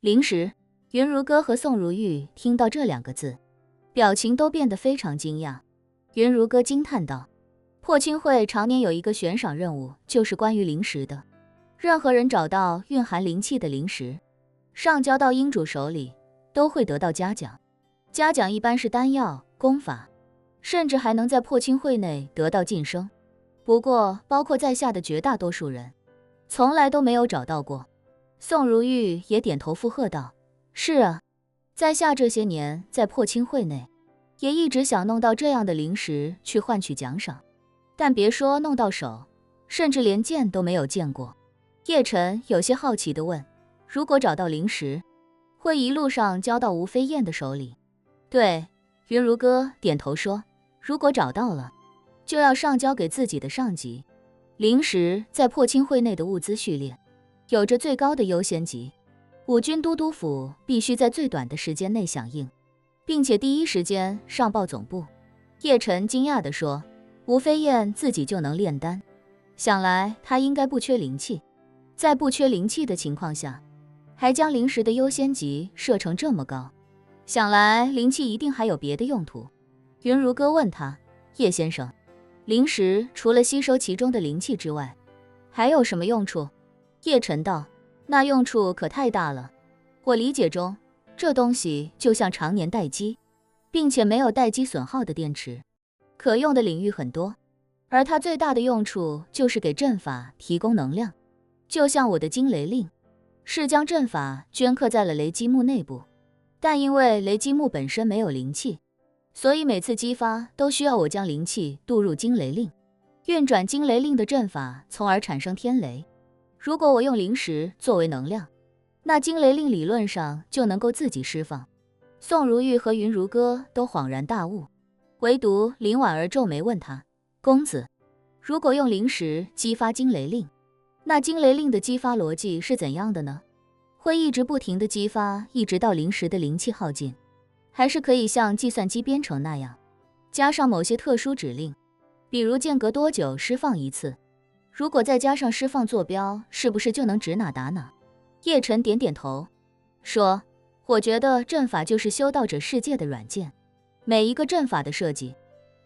灵石。云如歌和宋如玉听到这2个字，表情都变得非常惊讶。云如歌惊叹道：破青会常年有一个悬赏任务，就是关于灵石的。任何人找到蕴含灵气的灵石，上交到阴主手里，都会得到嘉奖。嘉奖一般是丹药、功法，甚至还能在破青会内得到晋升。不过，包括在下的绝大多数人，从来都没有找到过。宋如玉也点头附和道：是啊，在下这些年在破青会内，也一直想弄到这样的灵石去换取奖赏，但别说弄到手，甚至连见都没有见过。叶晨有些好奇地问：如果找到灵石，会一路上交到吴飞燕的手里？对，云如歌点头说，如果找到了，就要上交给自己的上级。灵石在破青会内的物资序列，有着最高的优先级，五军都督府必须在最短的时间内响应，并且第一时间上报总部。叶晨惊讶地说，吴飞燕自己就能炼丹，想来她应该不缺灵气，在不缺灵气的情况下，还将灵石的优先级设成这么高，想来灵气一定还有别的用途。云如歌问他，叶先生，灵石除了吸收其中的灵气之外，还有什么用处？叶晨道，那用处可太大了。我理解中，这东西就像常年待机，并且没有待机损耗的电池，可用的领域很多，而它最大的用处就是给阵法提供能量。就像我的惊雷令，是将阵法镌刻在了雷击木内部，但因为雷击木本身没有灵气，所以每次激发都需要我将灵气渡入惊雷令，运转惊雷令的阵法，从而产生天雷。如果我用灵石作为能量，那惊雷令理论上就能够自己释放。宋如玉和云如歌都恍然大悟，唯独林婉儿皱眉问他，公子，如果用灵石激发惊雷令，那惊雷令的激发逻辑是怎样的呢？会一直不停地激发，一直到灵石的灵气耗尽，还是可以像计算机编程那样，加上某些特殊指令，比如间隔多久释放一次？如果再加上释放坐标，是不是就能指哪打哪？叶晨点点头，说，我觉得阵法就是修道者世界的软件，每一个阵法的设计，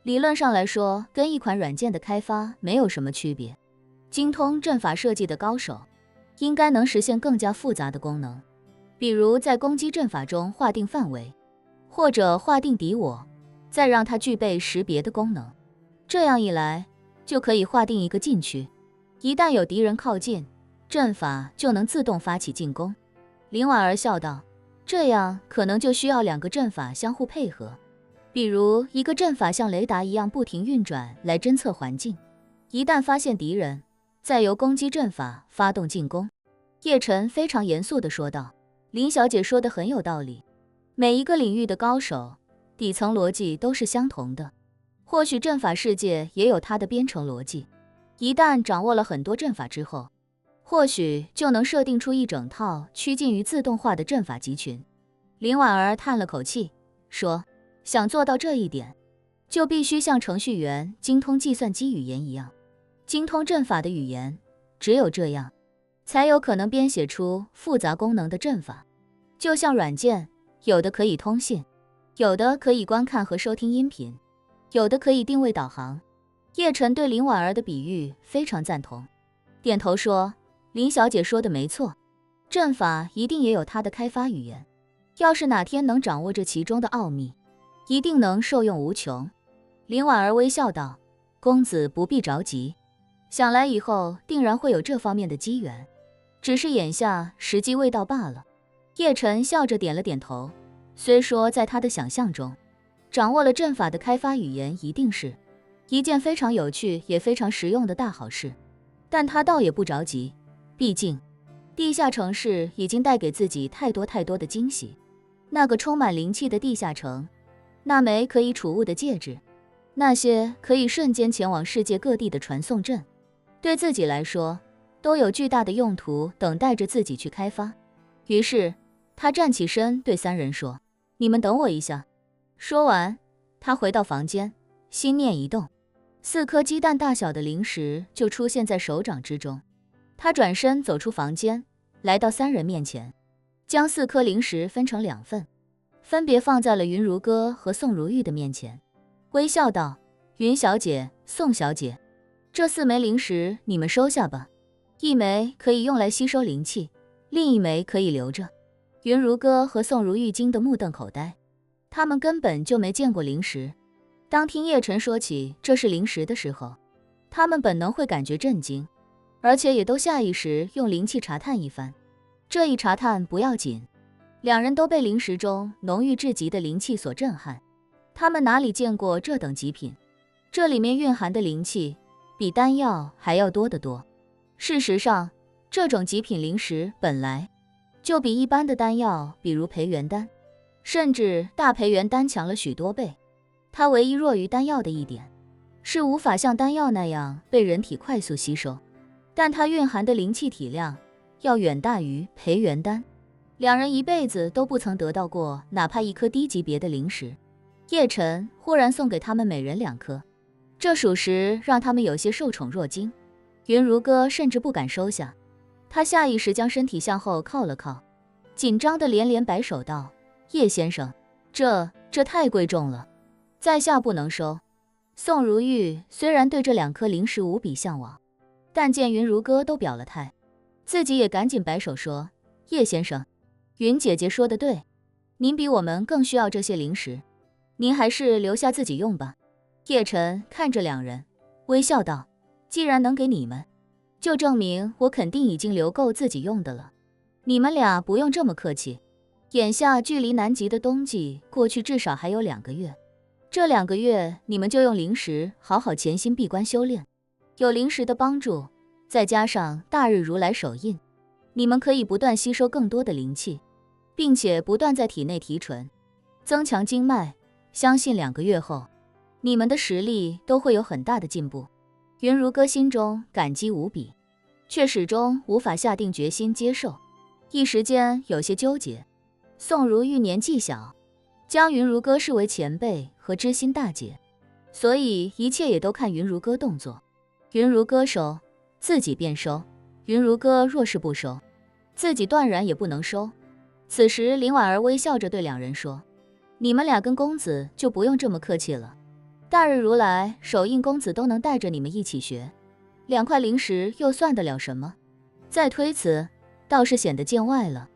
理论上来说，跟一款软件的开发没有什么区别。精通阵法设计的高手，应该能实现更加复杂的功能，比如在攻击阵法中划定范围，或者划定敌我，再让它具备识别的功能。这样一来，就可以划定一个禁区，一旦有敌人靠近，阵法就能自动发起进攻。林婉儿笑道，这样可能就需要2个阵法相互配合，比如一个阵法像雷达一样不停运转来侦测环境，一旦发现敌人，再由攻击阵法发动进攻。叶晨非常严肃地说道，林小姐说的很有道理，每一个领域的高手，底层逻辑都是相同的，或许阵法世界也有它的编程逻辑，一旦掌握了很多阵法之后，或许就能设定出一整套趋近于自动化的阵法集群。林婉儿叹了口气，说，想做到这一点，就必须像程序员精通计算机语言一样，精通阵法的语言，只有这样，才有可能编写出复杂功能的阵法。就像软件，有的可以通信，有的可以观看和收听音频，有的可以定位导航。叶晨对林婉儿的比喻非常赞同，点头说，林小姐说的没错，阵法一定也有它的开发语言，要是哪天能掌握这其中的奥秘，一定能受用无穷。林婉儿微笑道，公子不必着急，想来以后定然会有这方面的机缘，只是眼下时机未到罢了。叶晨笑着点了点头，虽说在他的想象中，掌握了阵法的开发语言一定是一件非常有趣也非常实用的大好事，但他倒也不着急，毕竟地下城市已经带给自己太多的惊喜，那个充满灵气的地下城，那枚可以储物的戒指，那些可以瞬间前往世界各地的传送阵，对自己来说都有巨大的用途等待着自己去开发。于是他站起身对3人说，你们等我一下。说完，他回到房间，心念一动，4颗鸡蛋大小的灵石就出现在手掌之中。他转身走出房间，来到3人面前，将4颗灵石分成2份，分别放在了云如歌和宋如玉的面前，微笑道：云小姐、宋小姐，这4枚灵石你们收下吧，1枚可以用来吸收灵气，另1枚可以留着。云如歌和宋如玉惊得目瞪口呆，他们根本就没见过灵石。当听叶晨说起这是灵石的时候，他们本能会感觉震惊，而且也都下意识用灵气查探一番。这一查探不要紧，两人都被灵石中浓郁至极的灵气所震撼。他们哪里见过这等极品？这里面蕴含的灵气比丹药还要多得多。事实上，这种极品灵石本来就比一般的丹药，比如培元丹，甚至大培元丹强了许多倍。它唯一弱于丹药的一点，是无法像丹药那样被人体快速吸收，但它蕴含的灵气体量要远大于培元丹。两人一辈子都不曾得到过哪怕1颗低级别的灵石，叶晨忽然送给他们每人2颗，这属实让他们有些受宠若惊。云如歌甚至不敢收下，他下意识将身体向后靠了靠，紧张的连连摆手道：叶先生，这太贵重了，在下不能收。宋如玉虽然对这2颗灵石无比向往，但见云如歌都表了态，自己也赶紧摆手说：叶先生，云姐姐说的对，您比我们更需要这些灵石，您还是留下自己用吧。叶晨看着两人，微笑道：既然能给你们，就证明我肯定已经留够自己用的了。你们俩不用这么客气，眼下距离南极的冬季过去至少还有2个月，这2个月你们就用灵石好好潜心闭关修炼，有灵石的帮助，再加上大日如来手印，你们可以不断吸收更多的灵气，并且不断在体内提纯，增强经脉，相信2个月后，你们的实力都会有很大的进步。云如歌心中感激无比，却始终无法下定决心接受，一时间有些纠结。宋如玉年纪小，将云如歌视为前辈和知心大姐，所以一切也都看云如歌动作。云如歌收，自己便收；云如歌若是不收，自己断然也不能收。此时林婉儿微笑着对两人说：你们俩跟公子就不用这么客气了，大日如来手印公子都能带着你们一起学，2块灵石又算得了什么？再推辞倒是显得见外了。